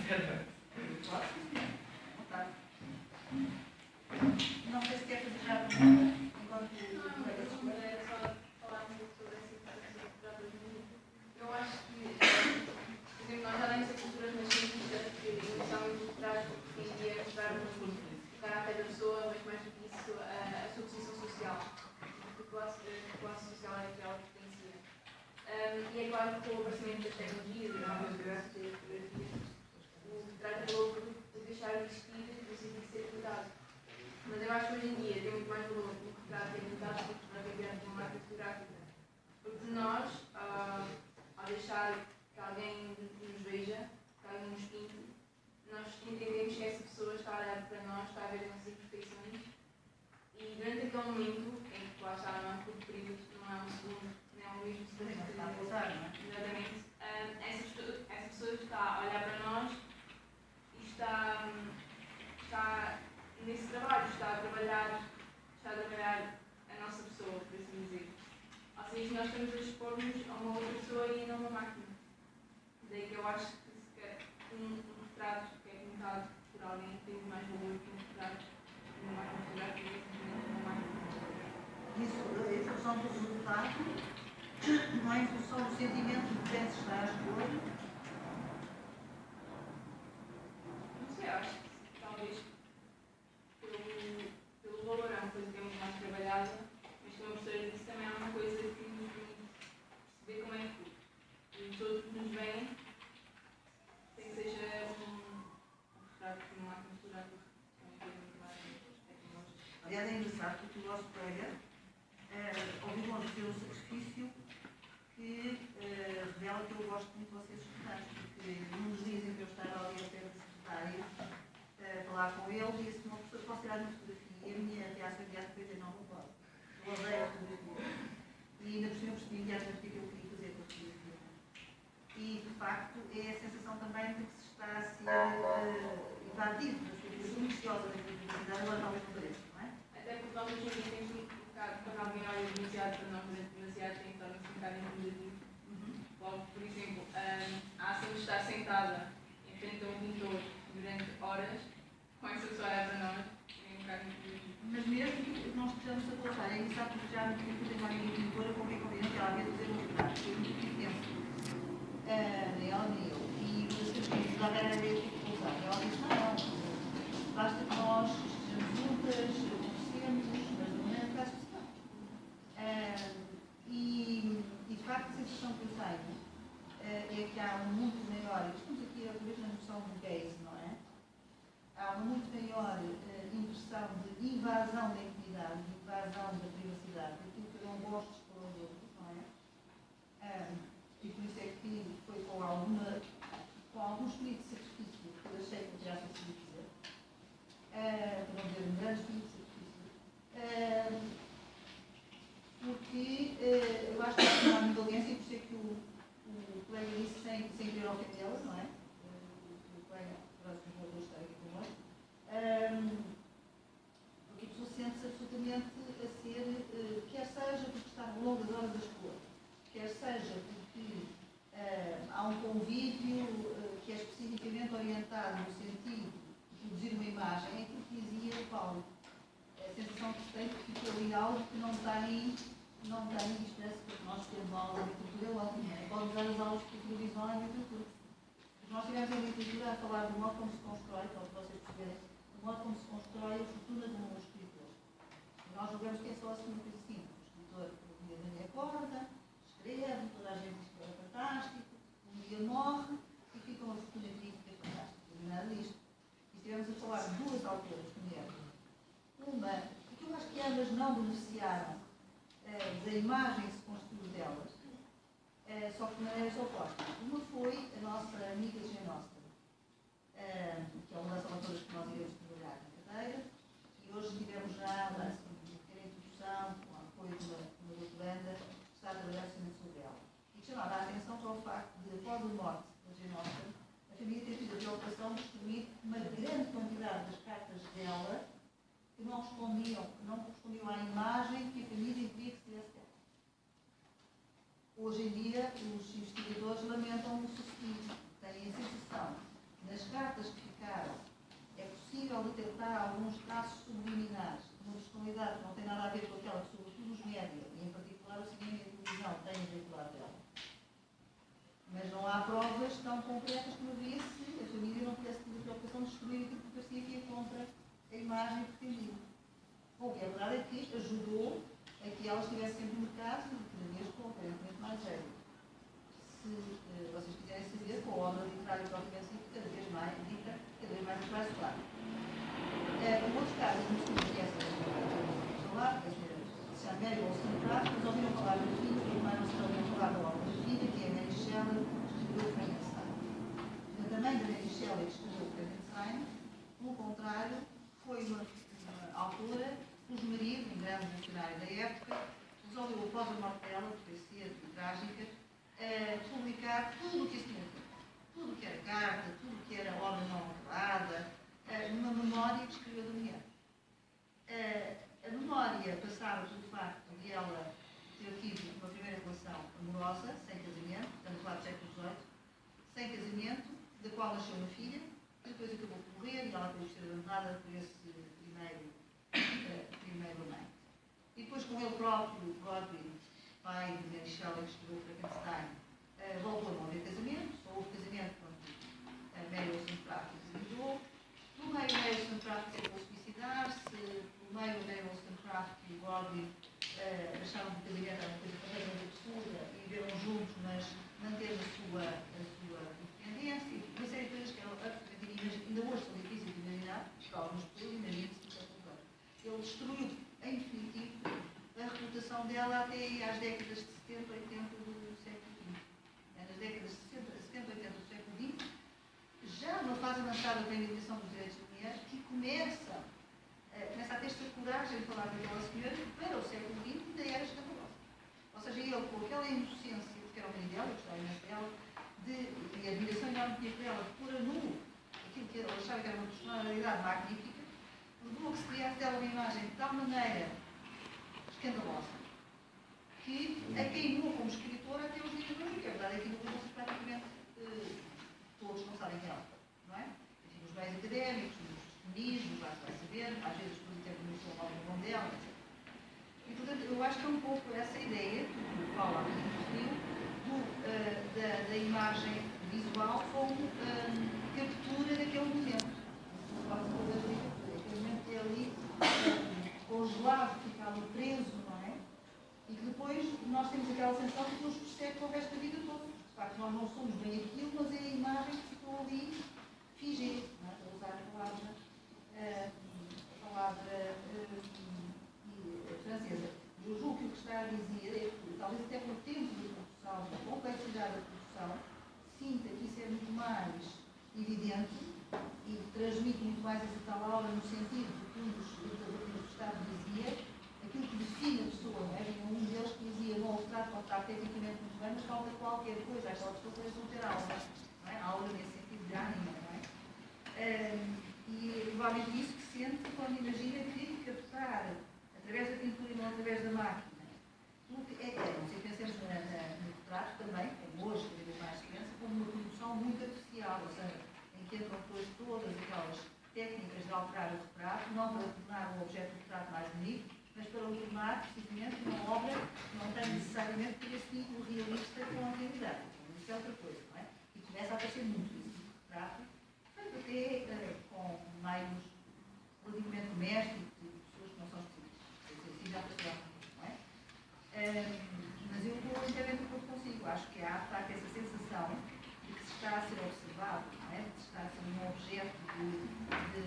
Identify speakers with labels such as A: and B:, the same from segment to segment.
A: Não sei se quer fazer já a pergunta, enquanto o colega se escolhe.
B: Era só falar um pouco sobre essa importância de cultura feminina. Eu acho que, por exemplo, nós já temos a cultura renascentista, que inicialmente traz o que defendia mostrar-nos o caráter da pessoa, mas mais do que isso, a sua posição social, a classe social a que ela pertencia. E é claro que com o aparecimento das tecnologias e novas fotografias, o que trata logo de deixar de existir no sentido de ser cuidado. Mas eu acho que hoje em dia tem muito mais valor o retrato ter cuidado do que fotografiar de uma marca fotográfica. Porque nós, ao deixar que alguém nos veja, que alguém nos pinte, nós entendemos que essa pessoa está a olhar para nós, está a ver as nossas imperfeições e durante aquele momento, em que lá está, não é um curto período, não é um segundo, não é um mesmo segundo,
A: Não está a passar, não é?
B: exatamente, essa pessoa está a olhar para nós e está nesse trabalho, está a trabalhar a nossa pessoa, por assim dizer. Ou seja, nós estamos a expor-nos a uma outra pessoa e não a uma máquina. Daí que eu acho que um retrato que é pintado por alguém tem mais valor que um retrato de uma máquina fotográfica e simplesmente uma máquina.
A: Isso, em função do resultado, não é em função do sentimento de quem se está a expor.
B: Não sei, acho que talvez pelo valor é uma coisa que é muito mais trabalhada, mas como a professora disse, também é uma coisa que nos permite perceber como é que os outros nos veem, sem que seja um retrato de uma máquina fotográfica, que é uma coisa muito mais tecnológica.
A: Aliás, é engraçado porque o nosso colega ouvimos dizer um sacrifício que revela que eu gosto muito de vocês estudantes, porque num dos dias em que eu estava ali ao pé da secretária a falar com ele, disse-me: uma pessoa, posso tirar uma fotografia? E a minha reação imediata foi dizer: não, não pode. Eu odeio a fotografia. E ainda por cima percebi imediatamente o que eu queria fazer com a fotografia. E, de facto, é a sensação também de que se está a ser invadido da sua vida deliciosa da privacidade, ela talvez não pareça, não é?
B: Até porque nós hoje em dia temos um bocado, quando alguém olha demasiado para nós, demasiado tem que tornar-se um bocado intimidativo. Logo, por exemplo, a ação de estar sentada em frente a um pintor durante horas, com essa pessoa a olhar para nós, é um bocado intimidativo.
A: Mas mesmo que nós estejamos a colocar, é engraçado porque já no tempo tem uma amiga pintora com quem combina que ela havia de fazer um retrato, foi muito tempo. Nem ela nem eu. E os serviços da Vera veio aqui para usar. E ela disse: não, basta que nós estejamos juntas, conhecemos, mas no momento faz-se não. E de facto a sensação que eu tenho é que há um muito maior, estamos aqui outra vez na noção do gaze, não é? Há uma muito maior impressão de invasão da intimidade, de invasão da privacidade, daquilo que eu não gosto de expor aos outros, não é? E por isso é que foi com algum espírito de sacrifício que eu achei que já se podia dizer, para não dizer um grande espírito de sacrifício, porque eu acho que é uma ambivalência, e por isso é que o colega disse sem querer ofendê-la, não é? O colega, próximo jogador, está aqui connosco, porque a pessoa sente-se absolutamente a ser, quer seja porque está longas horas a expor, quer seja porque há um convívio que é especificamente orientado no sentido de produzir uma imagem, é aquilo que dizia o Paulo. A sensação que tem que ficou ali algo que não tem diferença, porque nós temos aulas de literatura, é ótimo, é? Podemos usar as aulas de cultura visual e literatura. Porque nós tivemos a literatura a falar do modo como se constrói, para vocês perceberem, do modo como se constrói a fortuna de um escritor. E nós julgamos que é só assim uma coisa simples. O escritor, um dia de manhã acorda, escreve, toda a gente diz que é fantástico, um dia morre e fica uma fortuna crítica fantástica. Não é nada disto. E estivemos a falar de duas autoras, mulheres. Uma, porque eu acho que ambas não beneficiaram da imagem que se construiu delas, só que de maneiras opostas. Uma foi a nossa amiga Jane Austen, que é uma das autoras que nós iremos trabalhar na cadeira, e hoje tivemos já uma pequena introdução, com o apoio de uma doutoranda, que está a trabalhar sobre ela. E que chamava a atenção para o facto de, após a morte da Jane Austen, a família ter tido a preocupação de destruir uma grande quantidade das cartas dela que não correspondiam à imagem que a família queria que se desse dela. Hoje em dia, os investigadores lamentam o sucedido. Têm a sensação, nas cartas possível detectar alguns traços subliminares de uma personalidade que não tem nada a ver com aquela que, sobretudo, os média, e em particular o cinema e a televisão, têm a veicular dela. Mas não há provas tão concretas como havia se a família não tivesse tido a preocupação de destruir aquilo que parecia que ia contra a imagem pretendida. Bom, a verdade é que isto ajudou a que ela estivesse sempre no mercado e cada vez com aparentemente mais êxito. Se vocês quiserem saber, com a obra literária propriamente dita, cada vez mais claro. Um outro caso, não se conhece a falar, que se chama Mary Wollstonecraft, mas ouviram falar da filha, mas não se ouviram falar da obra da filha, que é a Mary Shelley, que escreveu Frankenstein. A mãe da Mary Shelley, que escreveu Frankenstein, pelo contrário, foi uma autora cujo marido, um grande funcionário da época, resolveu, após a morte dela, que foi cedo e trágica, publicar tudo o que tinha feito. Tudo o que era carta, tudo o que era obra não acabada, numa memória que escreveu da mulher. A memória passava pelo facto de ela ter tido uma primeira relação amorosa, sem casamento, estamos a falar do século XVIII, sem casamento, da qual nasceu uma filha, que depois acabou por morrer e ela teve de ser abandonada por esse primeiro amante. E depois, com ele próprio, Godwin, pai de Mary Shelley, que escreveu Frankenstein, voltou a não haver casamento, só houve casamento quando Mary Wollstonecraft desejou. No meio, Mary Wollstonecraft tentou suicidar-se, no meio, Mary Wollstonecraft e Godwin acharam que o casamento era uma coisa completamente absurda e viveram juntos, mas mantendo a sua independência e uma série de coisas que eram absolutamente ainda hoje são difíceis de imaginar, porque algumas pessoas imaginam-se que ele destruiu, em definitivo, a reputação dela até às décadas de 70, 80 do século XX. Nas décadas de 70, 80 do século XX, já numa fase avançada da reivindicação dos direitos da mulher, que começa a ter esta coragem de falar daquela senhora para o século XX ainda era escandalosa. Ou seja, ele, com aquela inocência, porque era o marido dela, eu gostava imenso dela, e a admiração enorme que tinha por ela, de pôr a nu aquilo que ele achava que era uma personalidade magnífica, levou a que se criasse dela uma imagem de tal maneira escandalosa que a queimou como escritora até os dias de hoje, que a verdade é que não praticamente todos não sabem quem ela foi, não é? Enfim, os meios académicos, nos feminismos, lá se vai saber, às vezes as pessoas até pronunciam mal o nome dela, etc. E, portanto, eu acho que é um pouco essa ideia, que o Paulo aqui referiu, da imagem visual como captura daquele momento. Aquele momento que é ali congelado, ficava preso, não é? E que depois nós temos aquela sensação que nos persegue para o resto da vida toda. De facto, nós não somos bem aquilo, mas é a imagem que ficou ali figê, não é? Para usar a palavra francesa. Eu julgo que o que está a dizer é que, talvez até pelo tempo de produção, da complexidade da produção, sinta que isso é muito mais evidente e transmite muito mais essa tal aula no sentido de que um dos lutadores do Estado dizia aquilo que define a pessoa, não é? E um deles que dizia, bom, o Estado pode estar tecnicamente muito bem, mas falta qualquer coisa, aquela pessoa parece não ter aula, não é? Aula nesse sentido de ânima, não é? E provavelmente isso que sente quando imagina que captar através da pintura e não através da máquina. Não sei, pensemos no retrato também, como hoje, cada vez mais se pensa, como uma produção muito artificial, ou seja, em que entram depois todas aquelas técnicas de alterar o retrato, não para tornar o objeto do retrato mais bonito, mas para o tornar, precisamente, uma obra que não tem necessariamente ter esse tipo realista com a realidade. Isso é outra coisa, não é? E começa a aparecer muito esse tipo de retrato, portanto, até com meios relativamente domésticos e pessoas que não são específicas. Já passou, não é? Mas eu estou inteiramente de acordo consigo. Acho que há, de facto, essa sensação de que se está a ser observado, não é? De que se está a ser um objeto de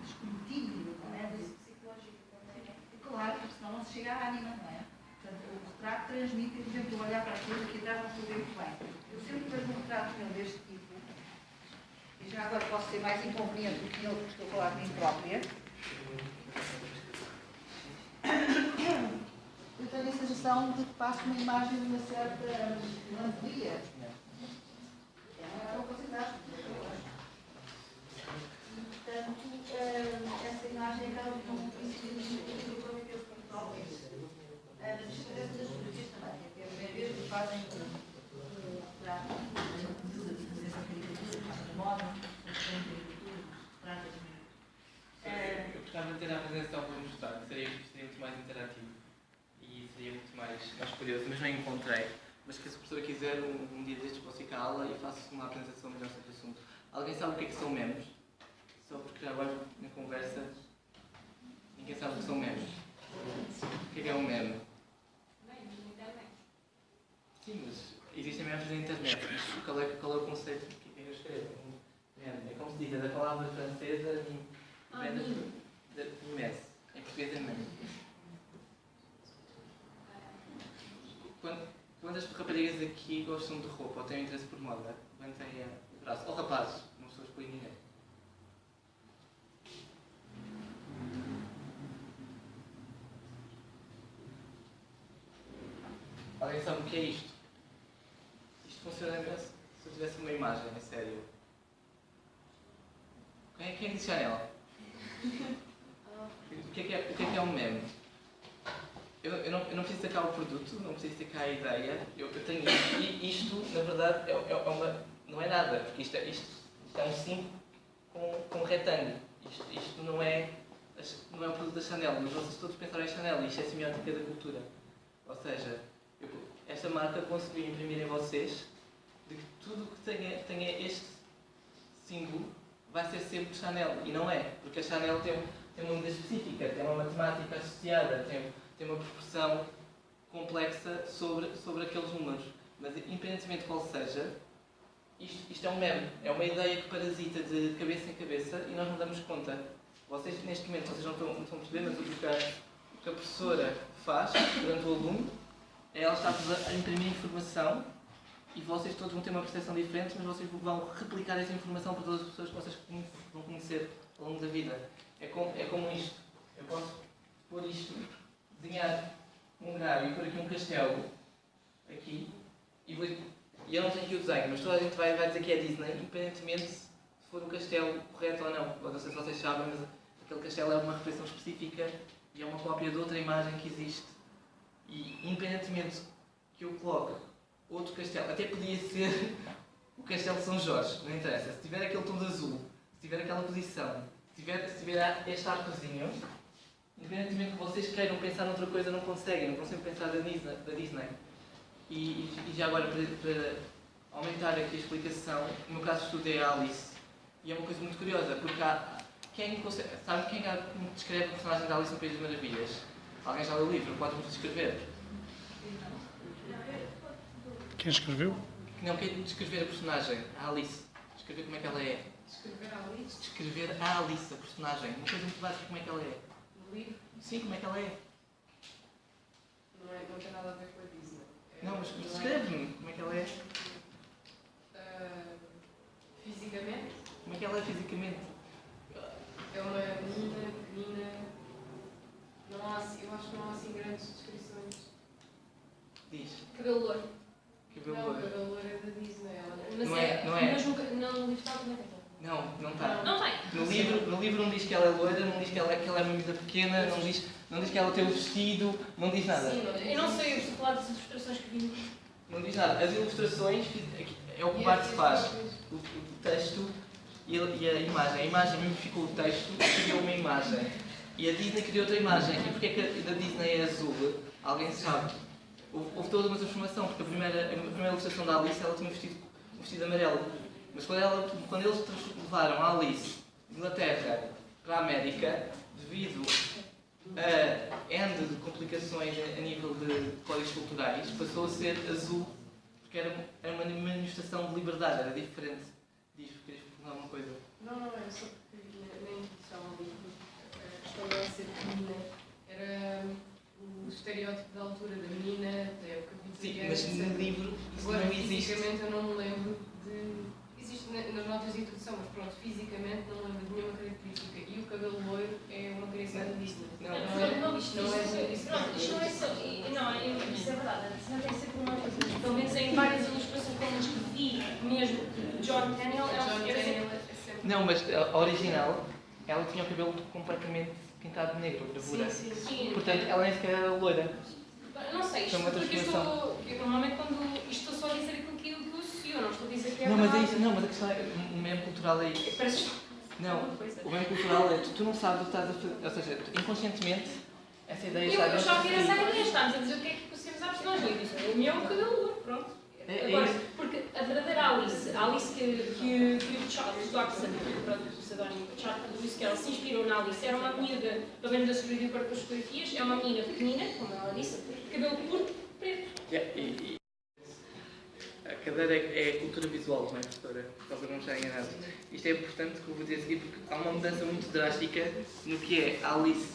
A: escrutínio, não é?
B: Psicológico também.
A: Claro, porque senão não se chega à ânima, não é? Portanto, o retrato transmite, por exemplo, eu olhar para as coisas aqui atrás não estou bem muito bem. Eu sempre vejo um retrato meu deste tipo, e já agora posso ser mais inconveniente do que ele, porque estou a falar de mim própria. Eu tenho a sensação de que passo uma imagem de uma certa melancolia. É uma coisa que acho. E, portanto, essa imagem acaba por não coincidir muito com aqueles que próprios. Isso acontece das fotografias também. É a primeira vez que fazem retratos de caricatura, de moda, de caricatura, retratos
C: gostava de ter a apresentação para mostrar, que seria muito mais interativo e seria muito mais curioso, mas não encontrei. Mas que se a professora quiser, um dia destes posso ir cá à aula e faço uma apresentação melhor sobre o assunto. Alguém sabe o que é que são memes? Só porque agora na conversa ninguém sabe o que são memes. O que é um meme? Sim, mas existem memes na internet. Mas qual é o conceito que eu escrevo? Meme. É como se diz, é da palavra francesa meme. Em português é meme. Quantas raparigas aqui gostam de roupa ou têm interesse por moda? Levantem o braço. Ou rapazes, não estou a excluir ninguém. Alguém sabe o que é isto? Isto funciona se eu tivesse uma imagem, é sério. Quem disse Chanel? O que é um meme? Eu não preciso sacar o produto, não preciso sacar a ideia. Eu tenho isto. E isto, na verdade, não é nada. Porque isto é um símbolo com um retângulo. Isto não é o produto da Chanel, mas vocês todos pensaram em Chanel. Isto é a semiótica da cultura. Ou seja, esta marca conseguiu imprimir em vocês de que tudo que tenha este símbolo vai ser sempre Chanel. E não é. Porque a Chanel tem uma medida específica, tem uma matemática associada, tem uma proporção complexa sobre aqueles números. Mas, independentemente de qual seja, isto é um meme. É uma ideia que parasita de cabeça em cabeça e nós não damos conta. Vocês, neste momento, vocês não estão a perceber, mas o que a professora faz durante o aluno é ela está a imprimir informação e vocês todos vão ter uma percepção diferente, mas vocês vão replicar essa informação para todas as pessoas que vocês vão conhecer ao longo da vida. É como isto. Eu posso pôr isto, desenhar um grau e pôr aqui um castelo, aqui, e eu não tenho aqui o desenho, mas toda a gente vai dizer que é Disney, independentemente se for o castelo correto ou não. Não sei se vocês sabem, mas aquele castelo é uma representação específica e é uma cópia de outra imagem que existe. E independentemente que eu coloque outro castelo, até podia ser o castelo de São Jorge, não interessa. Se tiver aquele tom de azul, se tiver aquela posição, se tiver este arcozinho, independentemente que vocês queiram pensar noutra coisa, não conseguem pensar da Disney. E já agora, para aumentar aqui a explicação, no meu caso de estudo é a Alice. E é uma coisa muito curiosa, porque sabe quem descreve o personagem da Alice no País das Maravilhas? Alguém já leu o livro? Pode-me descrever?
D: Quem escreveu?
C: Não, quem descrever a personagem, a Alice. Descrever como é que ela é.
B: Descrever a Alice?
C: Descrever a Alice, a personagem. Uma coisa muito básica, como é que ela é.
B: No livro?
C: Sim, como é que ela é.
B: Não tem nada a ver com a Disney.
C: Não, mas descreve-me como é que ela é.
B: Fisicamente?
C: Como é que ela é fisicamente?
B: É uma menina pequenina. Eu acho que não há assim grandes descrições.
C: Diz.
B: Cabelo loiro.
C: Cabelo
B: Não,
C: loiro.
B: cabelo loiro é da Disney.
C: Não é.
B: Mas nunca, não, livro está como é que é?
C: Não está.
B: Não tem.
C: No livro não diz que ela é loira, não diz que ela é uma menina pequena, não diz que ela tem o vestido, não diz nada.
B: Sim, eu não sei, eu estou a falar das ilustrações que vi.
C: Não diz nada. As ilustrações é o que o Bart faz. O texto e a imagem. A imagem mimificou o texto e criou uma imagem. E a Disney criou outra imagem. E porquê que a da Disney é azul? Alguém sabe? Houve toda uma transformação, porque a primeira ilustração da Alice ela tinha um vestido amarelo. Mas quando eles levaram a Alice de Inglaterra para a América, devido a N de complicações a nível de códigos culturais, passou a ser azul, porque era uma manifestação de liberdade, era diferente. Querias perguntar alguma coisa?
B: Não, é só porque na introdução ao livro, a questão dela ser pequenina era o estereótipo da altura da menina, da época vitoriana.
C: Sim, mas no livro isso
B: agora,
C: não existe.
B: fisicamente eu não me lembro de... Existe nas notas de introdução, mas pronto, fisicamente não me lembro de nenhuma característica. E o cabelo loiro é uma criação da Disney.
E: Isto não é só. Não, isso é verdade. Isso não tem que ser por uma coisa. Pelo menos em várias ilustrações que vi, mesmo John Daniel,
C: Não, mas a original, ela tinha o cabelo completamente pintado de negro, gravura.
E: Sim.
C: Portanto, ela nem sequer era loira.
E: Não sei, isto porque eu normalmente quando estou só a dizer aquilo que eu associo, não estou a dizer que é
C: Não, mas é
E: verdade.
C: isso, não, mas a questão é, o meme cultural é isso.
E: Parece
C: Não,
E: coisa.
C: o bem cultural é tu não sabes o que estás a fazer. Ou seja, inconscientemente, essa ideia está
E: Eu já vi essa
C: de ti.
E: ideia, estamos a dizer o que é que associamos à personagem. Eu disse, o meu é o cabelo louro, pronto. Agora, porque a verdadeira Alice, a Alice que o Clarkson, pronto, o pseudónimo Lewis Carroll se inspirou na Alice, era uma miúda, pelo menos eu escrevi para as fotografias, é uma menina pequenina, como ela disse, cabelo curto, preto.
C: A cadeira é cultura visual, não é, professora? Só para não estar enganado. Isto é importante que eu vou dizer a seguir, porque há uma mudança muito drástica no que é a Alice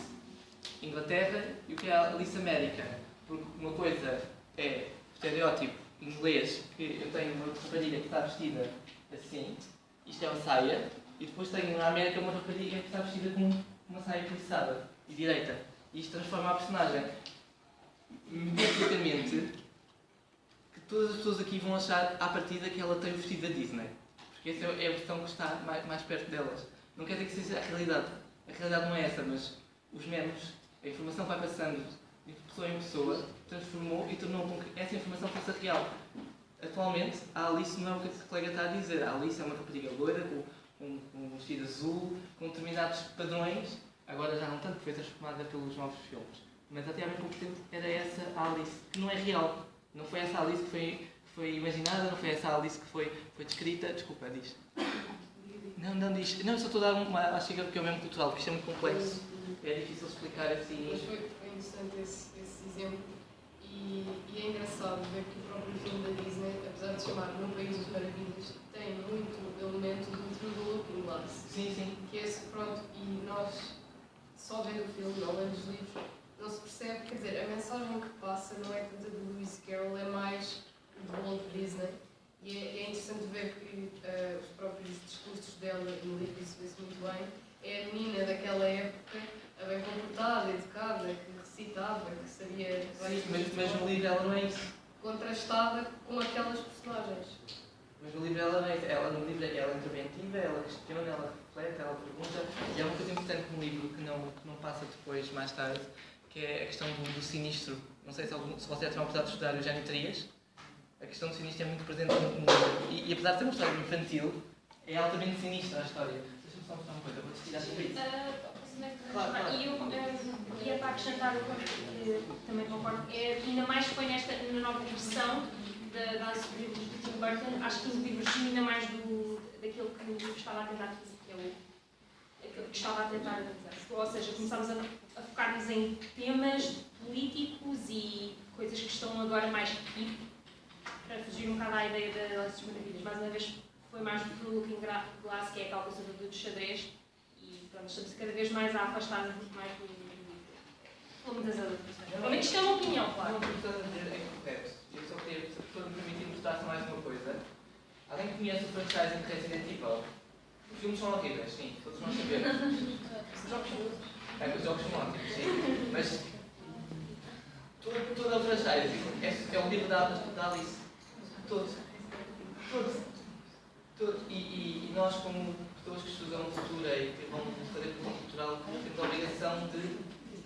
C: Inglaterra e o que é a Alice América. Porque uma coisa é o estereótipo inglês, que eu tenho uma rapariga que está vestida assim, isto é uma saia, e depois tenho na América uma rapariga que está vestida com uma saia cobiçada e direita. E isto transforma a personagem mediaticamente que todas as pessoas aqui vão achar à partida que ela tem o vestido da Disney. Porque essa é a versão que está mais perto delas. Não quer dizer que seja a realidade. A realidade não é essa, mas os memes, a informação vai passando de pessoa em pessoa, transformou e tornou com que essa informação fosse real. Atualmente, a Alice não é o que a colega está a dizer. A Alice é uma rapariga loira, com um vestido azul, com determinados padrões. Agora já não tanto, porque foi transformada pelos novos filmes. Mas até há bem pouco tempo era essa a Alice, que não é real. Não foi essa Alice que foi imaginada, não foi essa Alice que foi descrita. Desculpa, diz. Não diz. Não, eu só estou a dar uma chega porque é o mesmo cultural, porque isto é muito complexo. É difícil explicar assim.
F: Mas foi interessante esse exemplo e é engraçado ver que o próprio filme da Disney, apesar de chamar No País das Maravilhas, tem muito elemento do Through the Looking Glass.
C: Sim.
F: Que é esse, pronto, e nós, só vendo o filme, não lendo os livros, não se percebe, quer dizer, a mensagem que passa não é tanta de Lewis Carroll, é mais do Walt Disney. E é interessante ver que os próprios discursos dela no livro, isso vê-se muito bem, é a menina daquela época, a bem comportada, educada, que recitava, que sabia várias coisas.
C: Mas no livro ela não é isso.
F: Contrastada com aquelas personagens.
C: Mas no livro ela não é isso. No livro ela é interventiva, ela questiona, ela reflete, ela pergunta. E há uma coisa importante no livro que não passa depois, mais tarde, que é a questão do sinistro. Não sei se vocês tiveram a oportunidade de estudar Eugénio Trias. A questão do sinistro é muito presente no livro. E apesar de ser uma história infantil, é altamente sinistra a história. Deixa-me só mostrar uma coisa, vou destilhar sobre isso.
E: Claro. E é para acrescentar o que também concordo, é ainda mais que foi na nova versão das livros de Tim Burton, acho que os livros ainda mais daquilo que o livro estava a tentar fazer, que é aquilo que estava a tentar dizer. Ou seja, começámos a focar-nos em temas políticos e coisas que estão agora mais hip, para fugir um bocado à ideia das maravilhas. Mais uma vez, foi mais do Looking Glass, que é aquela coisa do xadrez, e pronto, estamos cada vez mais a afastar mais do muitas outras. Pelo menos isto é uma opinião, claro.
C: Não, o que estás a dizer é correto. Eu só queria, se a pessoa me permitir mostrar mais uma coisa. Alguém que conhece o franchise de Resident Evil? Os filmes são horríveis, sim, todos nós sabemos. Os jogos são ótimos, sim. Mas toda a franchise é um livro da Alice. Todos. E nós, como pessoas que estudam cultura e que vão fazer produção cultural, temos a obrigação de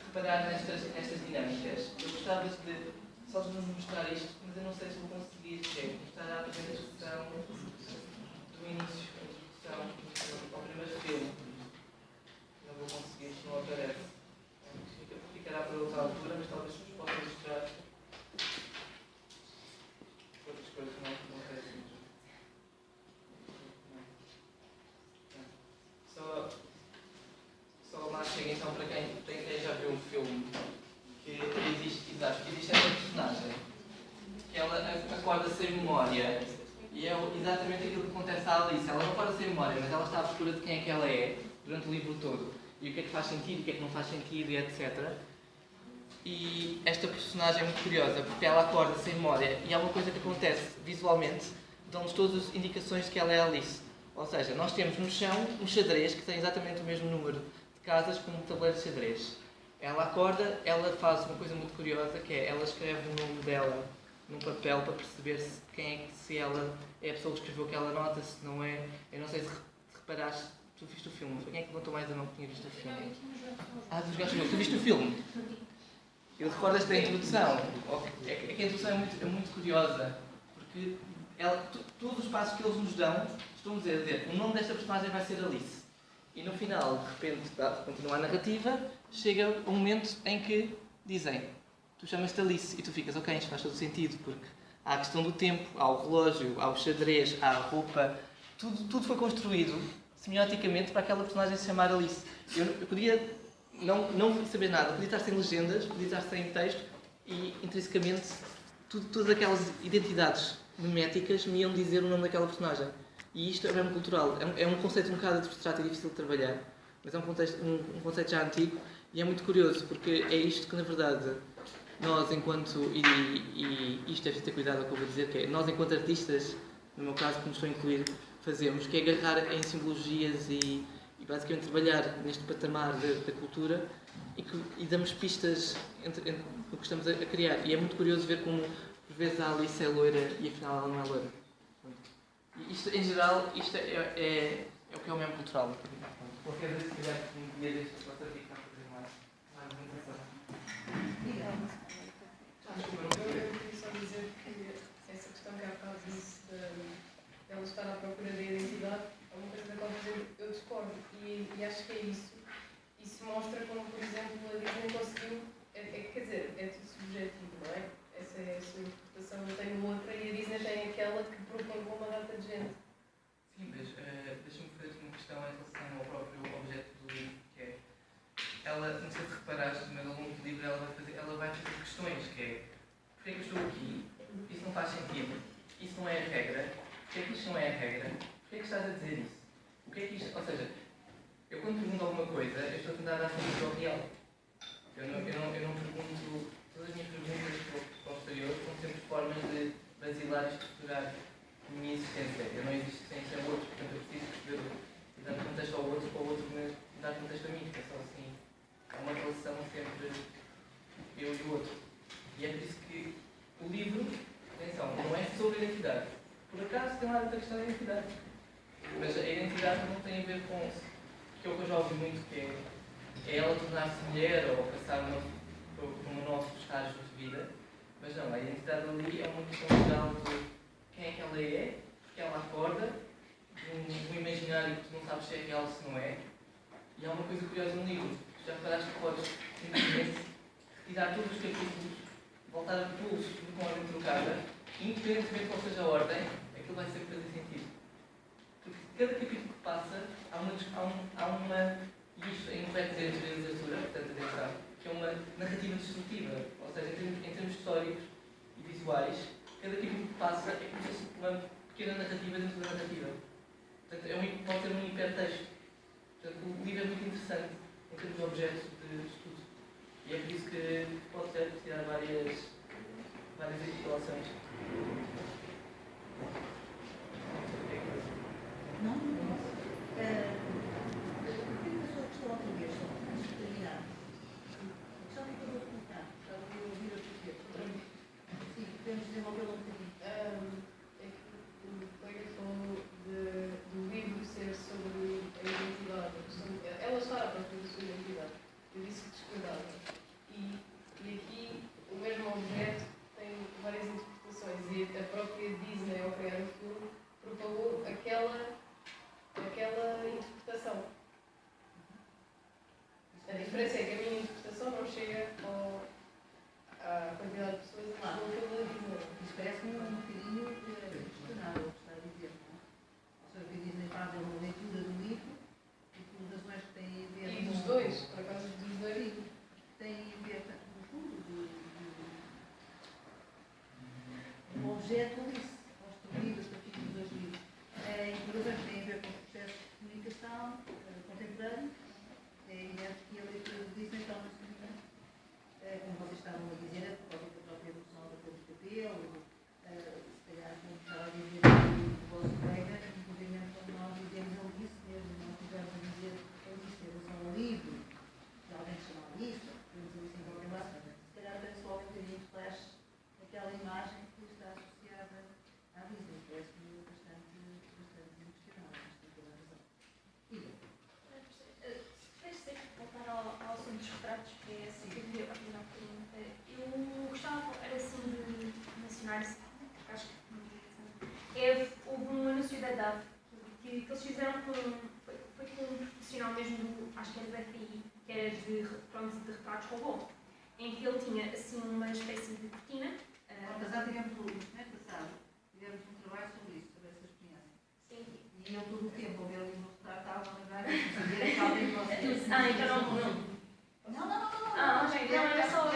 C: reparar nestas dinâmicas. Eu gostava só de nos mostrar isto, mas eu não sei se vou conseguir mostrar a apresentação do início, a introdução ao primeiro filme. Não vou conseguir, não aparece. Ficará para outra altura, mas talvez vos possa mostrar outras coisas que não aparecem. Só lá chega então para quem já viu o filme que existe esta personagem que ela acorda sem memória e é exatamente aquilo que acontece à Alice. Ela não acorda sem memória, mas ela está à procura de quem é que ela é durante o livro todo e o que é que faz sentido, o que é que não faz sentido e etc. E esta personagem é muito curiosa porque ela acorda sem memória e há uma coisa que acontece visualmente, dão-nos todas as indicações de que ela é a Alice. Ou seja, nós temos no chão um xadrez que tem exatamente o mesmo número de casas como um tabuleiro de xadrez. Ela acorda, ela faz uma coisa muito curiosa, que é, ela escreve o nome dela num papel para perceber se ela é a pessoa que escreveu aquela nota, se não é. Eu não sei se reparaste, tu viste o filme, quem é que levantou mais a mão que tinha visto o filme? Dos Gajos, tu viste o filme? E recordas da introdução? É que a introdução é muito curiosa, porque todos os passos que eles nos dão estão a dizer o nome desta personagem vai ser Alice. E no final, de repente, continua a narrativa, chega um momento em que dizem: tu chamas-te Alice, e tu ficas, ok, isto faz todo sentido, porque há a questão do tempo, há o relógio, há o xadrez, há a roupa, tudo foi construído semioticamente para aquela personagem se chamar Alice. Eu podia não saber nada, podia estar sem legendas, podia estar sem texto, e intrinsecamente todas aquelas identidades meméticas me iam dizer o nome daquela personagem. E isto é mesmo cultural. É um conceito um bocado abstrato e difícil de trabalhar, mas é um conceito já antigo, e é muito curioso, porque é isto que, na verdade, nós enquanto, e isto deve ter cuidado ao que eu vou dizer, que é, nós enquanto artistas, no meu caso, que nos estou a incluir, fazemos, que é agarrar em simbologias e basicamente trabalhar neste patamar da cultura e damos pistas no que estamos a criar. E é muito curioso ver como, por vezes, a Alice é loira e afinal ela não é loira. E isto, em geral, isto é o que é o mesmo cultural. Qualquer vez que tiver um dia destes, possa ficar a fazer mais apresentação.
F: Eu queria só dizer que essa questão que há bocado disse de ela estar à procura da identidade é uma coisa da qual, por exemplo, eu discordo e acho que é isso. Isso mostra como, por exemplo, a Disney conseguiu, quer dizer, é tudo subjetivo, não é? Essa é a sua interpretação, eu tenho outra e a Disney tem aquela que propõe com uma data de gente.
C: Sim, mas deixa-me fazer uma questão em relação ao próprio objeto do livro, que é, ela, não sei se reparaste, mas ao longo do livro ela vai fazer questões, que é, porquê é que eu estou aqui? Isso não faz sentido. Isso não é a regra. Porquê é que isto não é a regra? Porquê é que estás a dizer isso? O que é que isto... Ou seja, eu quando pergunto alguma coisa, eu estou a tentar dar sentido ao real. Eu não pergunto... Todas as minhas perguntas para o exterior são sempre formas de basilar e estruturar a minha existência. Eu não existo sem ser outro, portanto eu preciso perceber e dar contexto ao outro, para o outro me dar contexto a mim, que é só assim. É uma relação sempre eu e o outro. E é por isso que o livro, atenção, não é sobre a identidade. Por acaso tem lá outra questão da identidade. Mas a identidade não tem a ver com isso. Que é o que eu já ouvi muito, que é ela tornar-se mulher ou passar por um novo estágio de vida. Mas não, a identidade ali é uma questão geral de quem é que ela é, porque ela acorda, de um imaginário que tu não sabes se é real ou se não é. E há uma coisa curiosa no livro. Já reparaste que podes, simplesmente, retirar todos os capítulos, voltar a pô-los com a ordem trocada, independentemente de qual seja a ordem, aquilo vai sempre fazer sentido. Porque cada capítulo que passa, há uma e isto é incorreto dizer entre a literatura, portanto, atenção, que é uma narrativa destrutiva. Ou seja, em termos históricos e visuais, cada capítulo que passa é como se fosse uma pequena narrativa dentro da narrativa. Portanto, pode ser um hipertexto. Portanto, o livro é muito interessante em termos de objetos de estudo. E é por isso que pode ser tirar várias articulações.
A: Não? Porquê que a sua questão outra vez, só para terminar? A questão que eu vou colocar, já vou ouvir a português. Sim, podemos desenvolvê-la um bocadinho.
F: É que o colega falou do livro ser sobre a identidade, a questão ela está à procura da sua identidade. Eu disse que discordava. E aqui o mesmo objeto tem várias interpretações e a própria Disney, ao criar o filme, propagou aquela
E: acho que era da FI, que era de retratos robô, em que ele tinha assim uma espécie de cortina.
A: Já tivemos o mês passado, tivemos um trabalho sobre isso, sobre essa experiência.
E: Sim.
A: E eu todo o tempo, ao ver ali no retrato, estava a lembrar de saber que alguém de vocês.
E: Então não. Ok, não, era só.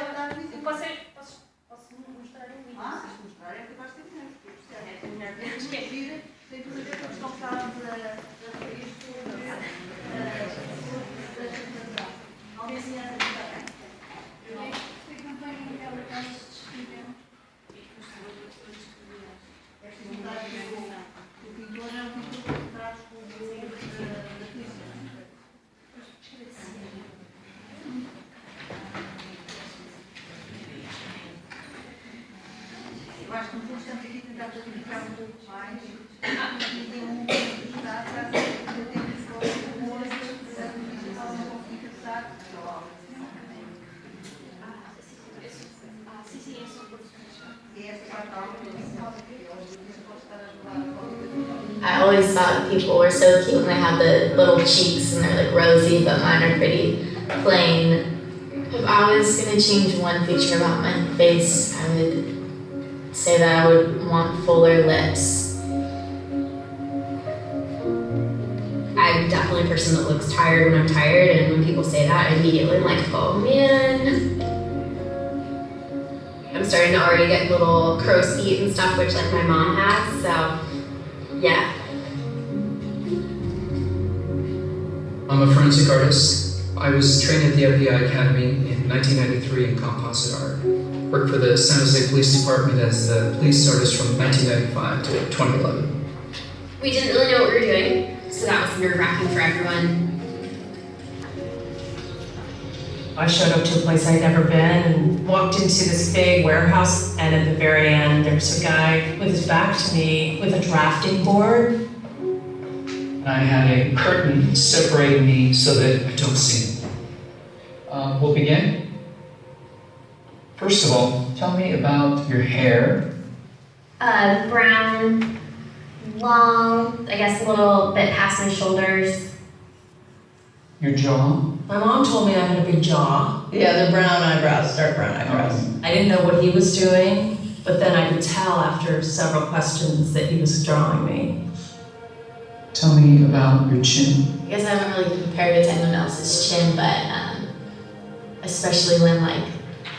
E: Posso mostrar um vídeo.
A: Se mostrar é capaz de ser melhor, porque eu percebo.
E: É melhor que esquece.
A: Tem tudo a ver com a questão que estávamos a referir sobre a representação. Alguém se lembra de bem? Eu sei que não tem aquela que nós descrevemos. É preciso mudar o pintor é um pintor que traz com o da polícia. Eu acho que no fundo estamos aqui a tentar clarificar um pouco mais. E tem um ponto de estado para ser que eu tenho que escolher com outras da comunicação não conflito de estado.
E: Sim, é só por
A: E essa parte da aula que eu disse, pode estar a ajudar.
G: I always thought people were so cute when they had the little cheeks and they're like rosy, but mine are pretty plain. If I was gonna change one feature about my face, I would say that I would want fuller lips. I'm definitely a person that looks tired when I'm tired, and when people say that, I immediately am like, oh man. I'm starting to already get little crow's feet and stuff, which like my mom has, so yeah.
H: I'm a forensic artist. I was trained at the FBI Academy in 1993 in composite art. Worked for the San Jose Police Department as the police artist from 1995 to 2011.
G: We didn't really know what we were doing, so that was nerve-wracking for everyone.
I: I showed up to a place I'd never been and walked into this big warehouse, and at the very end there's a guy with his back to me with a drafting board.
H: I had a curtain separating me so that I don't see him. We'll begin. First of all, tell me about your hair.
G: Brown, long, I guess a little bit past my shoulders.
H: Your jaw.
I: My mom told me I had a big jaw.
J: Yeah, the brown eyebrows, dark brown eyebrows.
I: I didn't know what he was doing, but then I could tell after several questions that he was drawing me.
H: Tell me about your chin.
G: I guess I haven't really compared it to anyone else's chin, but especially when like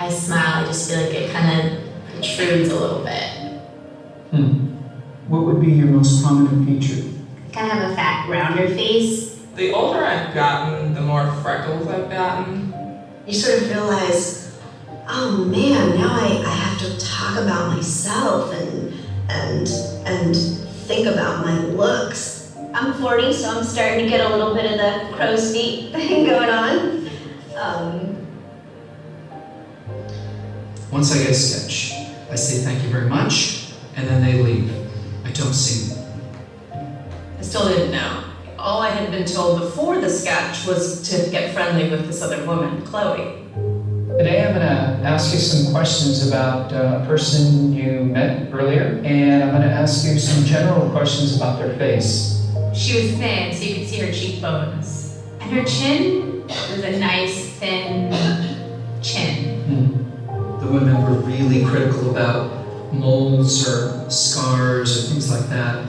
G: I smile, I just feel like it kind of protrudes a little bit.
H: What would be your most prominent feature?
G: I kind of have a fat, rounder face.
C: The older I've gotten, the more freckles I've gotten.
J: You sort of realize, oh man, now I have to talk about myself and think about my looks.
G: I'm 40, so I'm starting to get a little bit of the crow's feet thing going on.
H: Once I get a sketch, I say thank you very much, and then they leave. I don't see them.
I: I still didn't know. All I had been told before the sketch was to get friendly with this other woman, Chloe.
H: Today I'm going to ask you some questions about a person you met earlier, and I'm going to ask you some general questions about their face.
G: She was thin, so you could see her cheekbones. And her chin was a nice, thin chin.
H: The women were really critical about moles or scars or things like that,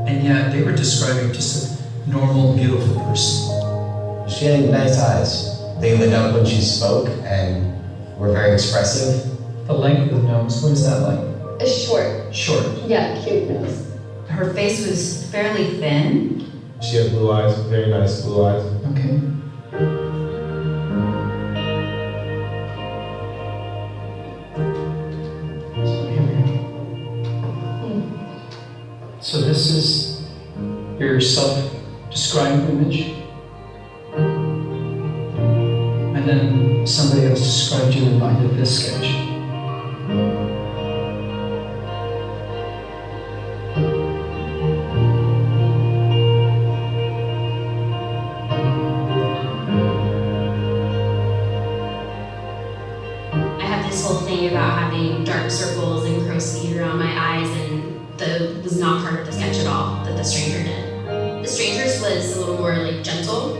H: and yet they were describing just a normal, beautiful person.
K: She had nice eyes. They lit up when she spoke and were very expressive.
H: The length of the nose, what is that like?
G: Short.
H: Short.
G: Yeah, cute nose.
I: Her face was fairly thin.
K: She had blue eyes, very nice blue eyes.
H: Okay. So this is your self-described image? And then somebody else described you and I did this sketch.
G: I have this whole thing about having dark circles and crow's feet around my eyes, and that was not part of the sketch at all that The Stranger did. The Stranger's was a little more like gentle.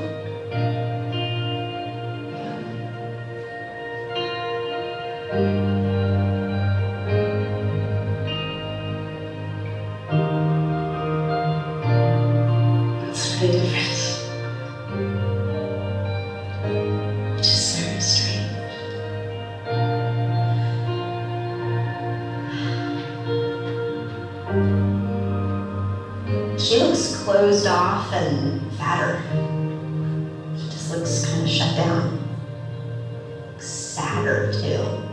J: she looks closed off and fatter. She just looks kind of shut down. Sadder too.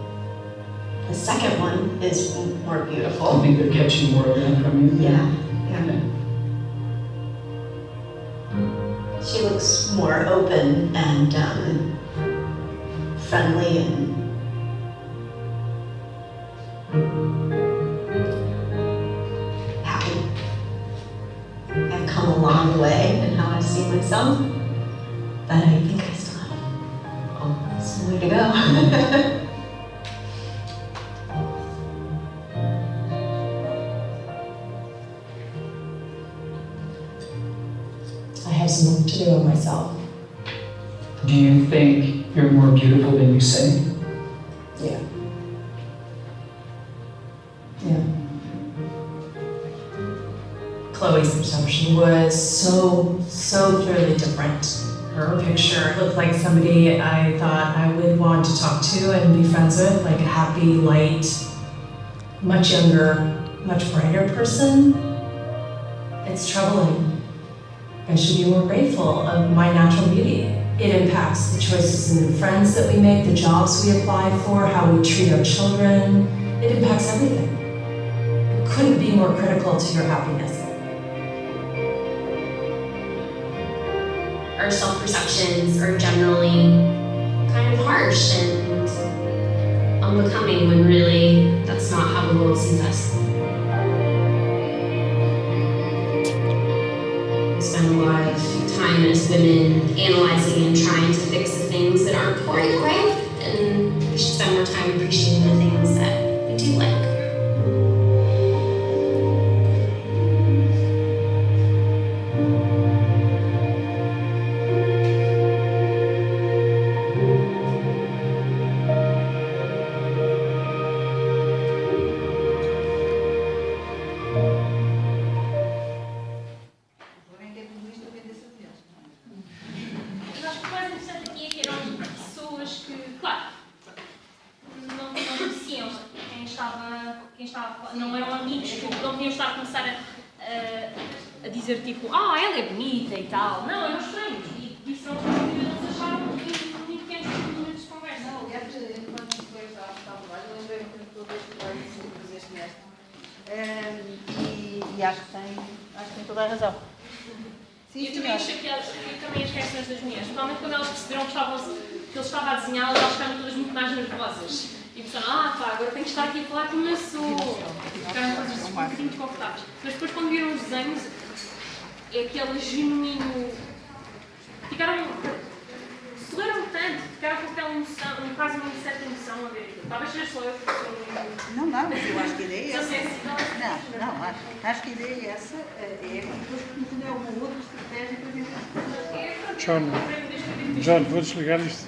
J: The second one is more
H: I
J: beautiful.
H: think they're catching more of that from you.
J: Yeah, yeah. She looks more open and friendly and happy. I've come a long way in how I see myself, but I think I still have some way to go.
I: I have some work to do on myself.
H: Do you think you're more beautiful than you say?
I: Yeah. Yeah. Chloe's perception was so clearly different. Her picture looked like somebody I thought I would want to talk to and be friends with, like a happy, light, much younger, much brighter person. It's troubling. I should be more grateful of my natural beauty. It impacts the choices and the friends that we make, the jobs we apply for, how we treat our children. It impacts everything. It couldn't be more critical to your happiness.
G: Our self-perceptions are generally kind of harsh and unbecoming when really that's not how the world sees us. We spend a lot of time as women analyzing and trying to fix the things that aren't going right, and we should spend more time appreciating the things that we do like.
E: Eu acho que o mais interessante aqui é que eram pessoas que, claro, não conheciam quem estava, não eram amigos, que não podiam estar a começar a dizer tipo, ela é bonita e tal. Não, eram estranhos e disseram que eles acharam muito pequenos momentos de conversa.
A: Não, aliás, enquanto depois já estava lá, eu lembrei-me que todo este trabalho que fizeste nesta. E acho que tem toda a razão. Sim,
E: E eu também achei que também as reações das mulheres, principalmente quando elas perceberam que ele estava a desenhá-las, elas ficaram todas muito mais nervosas. E pensaram, agora tenho que estar aqui a falar como eu sou. Ficaram todas um bocadinho desconfortáveis. Mas depois quando viram os desenhos, é aquele genuíno. Sorriram tanto, ficaram com aquela emoção, quase uma certa emoção a ver aquilo. Talvez seja só eu que sou muito.
A: Não, mas eu acho que a ideia é
E: Sou
A: essa.
E: sensível.
A: Não, acho que a ideia é essa. É que depois, no fundo, é uma outra estratégia para ver.
D: John, vou desligar isto.